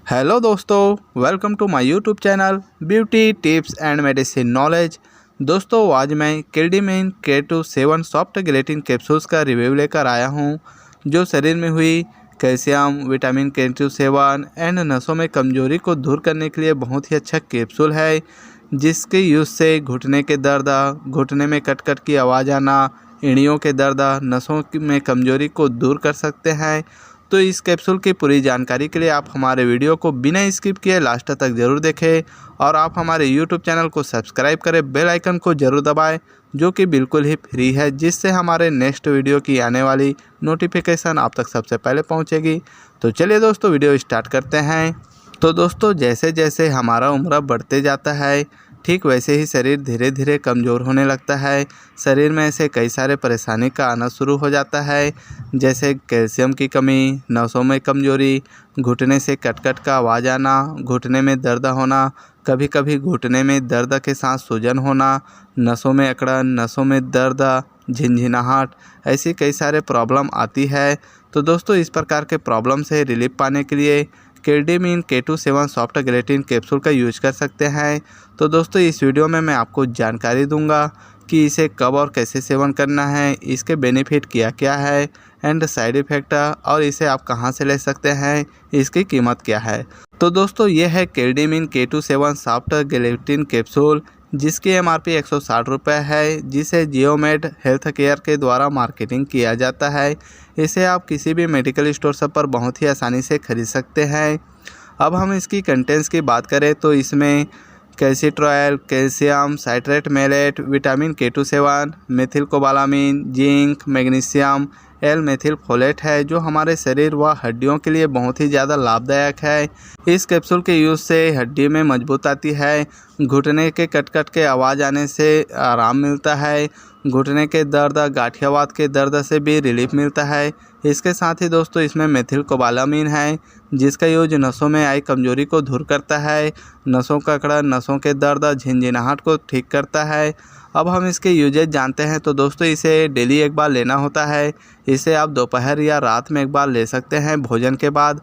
Hello दोस्तों, welcome to my YouTube channel beauty tips and medicine knowledge. दोस्तों, आज मैं केल्डिमिन K27 सॉफ्ट गेलेटिन कैप्सूल्स का रिव्यू लेकर आया हूं, जो शरीर में हुई कैल्शियम, विटामिन K27 एंड नसों में कमजोरी को दूर करने के लिए बहुत ही अच्छा कैप्सूल है, जिसके यूज़ से घुटने के दर्द, घुटने में कट कट की आवाज़ आना, एड़ियों के दर्द, नसों में कमजोरी को दूर कर सकते हैं। तो इस कैप्सूल की पूरी जानकारी के लिए आप हमारे वीडियो को बिना स्किप किए लास्ट तक ज़रूर देखें और आप हमारे यूट्यूब चैनल को सब्सक्राइब करें, बेल आइकन को ज़रूर दबाएं, जो कि बिल्कुल ही फ्री है, जिससे हमारे नेक्स्ट वीडियो की आने वाली नोटिफिकेशन आप तक सबसे पहले पहुंचेगी। तो चलिए दोस्तों, वीडियो स्टार्ट करते हैं। तो दोस्तों, जैसे जैसे हमारा उम्र बढ़ते जाता है, ठीक वैसे ही शरीर धीरे धीरे कमज़ोर होने लगता है। शरीर में ऐसे कई सारे परेशानी का आना शुरू हो जाता है, जैसे कैल्शियम की कमी, नसों में कमजोरी, घुटने से कट कट का आवाज़ आना, घुटने में दर्द होना, कभी कभी घुटने में दर्द के साथ सूजन होना, नसों में अकड़न, नसों में दर्द, झिनझिनाहट, ऐसी कई सारे प्रॉब्लम आती है। तो दोस्तों, इस प्रकार के प्रॉब्लम से रिलीफ पाने के लिए केल्डिमिन K27 सॉफ्ट गेलेटिन कैप्सूल का यूज कर सकते हैं। तो दोस्तों, इस वीडियो में मैं आपको जानकारी दूंगा कि इसे कब और कैसे सेवन करना है, इसके बेनिफिट क्या क्या है एंड साइड इफ़ेक्ट, और इसे आप कहां से ले सकते हैं, इसकी कीमत क्या है। तो दोस्तों, यह है केल्डिमिन K27 सॉफ्ट गेलेटिन कैप्सूल, जिसकी MRP 160 रुपये है, जिसे जियोमेड हेल्थ केयर के द्वारा मार्केटिंग किया जाता है। इसे आप किसी भी मेडिकल स्टोर सब पर बहुत ही आसानी से खरीद सकते हैं। अब हम इसकी कंटेंट्स की बात करें तो इसमें calcitriol, calcium citrate, malate, vitamin K27, methyl cobalamin, zinc, magnesium, L methyl folate है, जो हमारे शरीर व हड्डियों के लिए बहुत ही ज़्यादा लाभदायक है। इस कैप्सूल के यूज़ से हड्डी में मजबूत आती है, घुटने के कट कट के आवाज़ आने से आराम मिलता है, घुटने के दर्द, गाठियावाद के दर्द से भी रिलीफ मिलता है। इसके साथ ही दोस्तों, इसमें मेथिल कोबालामिन है, जिसका यूज नसों में आई कमजोरी को दूर करता है, नसों का अकड़न, नसों के दर्द, झिनझिनाहट को ठीक करता है। अब हम इसके यूजेज जानते हैं। तो दोस्तों, इसे डेली एक बार लेना होता है। इसे आप दोपहर या रात में एक बार ले सकते हैं भोजन के बाद।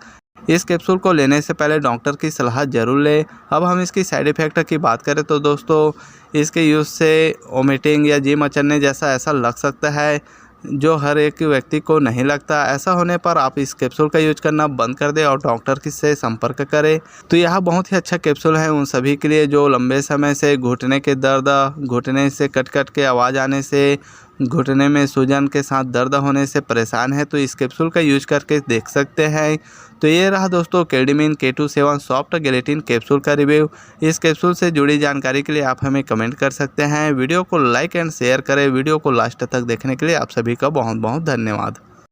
इस कैप्सूल को लेने से पहले डॉक्टर की सलाह जरूर लें। अब हम इसकी साइड इफ़ेक्ट की बात करें तो दोस्तों, इसके यूज़ से वोमिटिंग या जी मचलने जैसा ऐसा लग सकता है, जो हर एक व्यक्ति को नहीं लगता। ऐसा होने पर आप इस कैप्सूल का यूज करना बंद कर दें और डॉक्टर से संपर्क करें। तो यह बहुत ही अच्छा कैप्सूल है उन सभी के लिए जो लंबे समय से घुटने के दर्द, घुटने से कट कट के आवाज़ आने से, घुटने में सूजन के साथ दर्द होने से परेशान है। तो इस कैप्सूल का यूज करके देख सकते हैं। तो ये रहा दोस्तों केल्डिमिन K27 सॉफ्ट गेलेटिन कैप्सूल का रिव्यू। इस कैप्सूल से जुड़ी जानकारी के लिए आप हमें कमेंट कर सकते हैं। वीडियो को लाइक एंड शेयर करें। वीडियो को लास्ट तक देखने के लिए आप सभी का बहुत बहुत धन्यवाद।